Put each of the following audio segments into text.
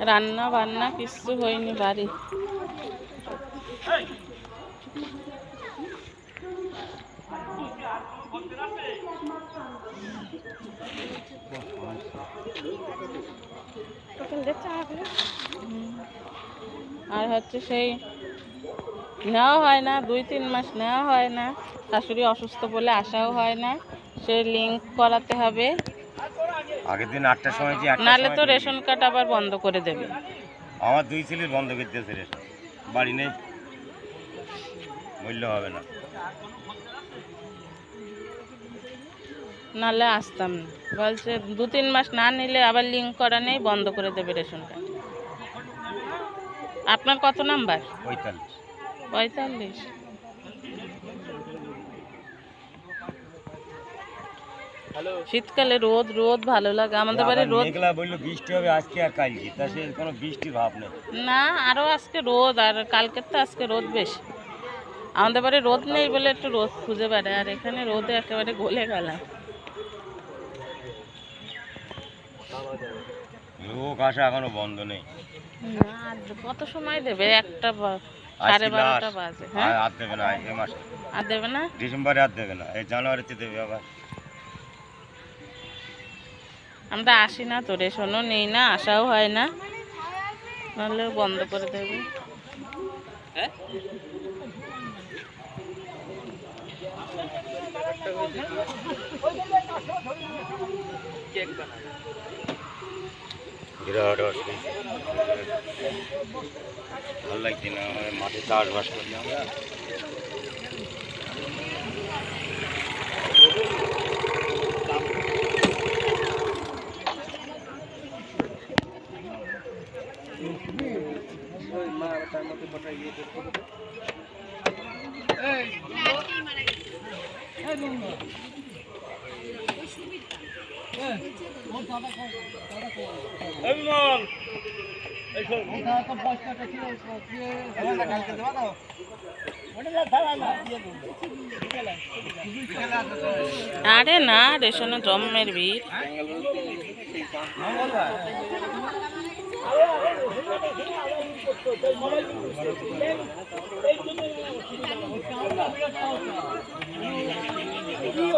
রান্না বান্না কিছু হয়নি বাড়ি। আর হচ্ছে সেই নেওয়া হয় না, 2-3 মাস নেওয়া হয় না। শাশুড়ি অসুস্থ বলে আসাও হয় না। সেই লিঙ্ক করাতে হবে, আগের দিন 8টার সময় যে নাহলে তো রেশন কার্ড আবার বন্ধ করে দেবে। আমার 2 ছেলের বন্ধ করে দিয়েছে রেশন, বাড়ি নেই, মূল্য হবে না। নাহলে আসতাম না, বলছে 2-3 মাস না নিলে আবার লিঙ্ক করা নেই, বন্ধ করে দেবে রেশন কার্ড। আপনার কত নাম্বার? 45। শীতকালে রোদ রোদ ভালো লাগে আমাদের বাড়ি। রোদ মেঘলা বললো বৃষ্টি হবে আজকে আর কালকে, তা সে কোনো বৃষ্টির ভাব নেই। না, আরো আজকে রোদ, আর কালকের তো আজকে রোদ বেশি। আমাদের বাড়ি রোদ নেই বলে একটু রোদ খুঁজে বেড়ায়, আর এখানে রোদে একেবারে গলে গেলাম। লোক আসা এখনো বন্ধ নেই। না, কত সময় দেবে? 1টা 12:30 বাজে। হ্যাঁ, আর দেবে না এই মাসে, আর দেবে না, ডিসেম্বরে আর দেবে না, এই জানুয়ারিতে দেবে আবার। আমরা আসি না তো, রেশনও নেই না, আসাও হয় না, নাহলে বন্ধ করে দেবে। ভালো লাগছে না, মাঠে চাষবাস করি আমরা। আরে না, রেশনে জম্মের ভিড়।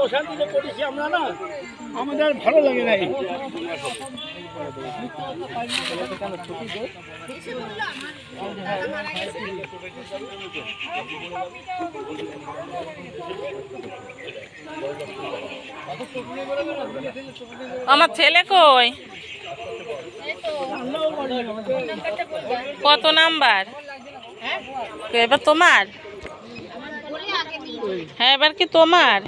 অশান্তিতে করেছি আমরা, না আমাদের ভালো লাগে না। আমার ছেলে কই? কত নাম্বার? এবার তোমার? হ্যাঁ, এবার কি তোমার?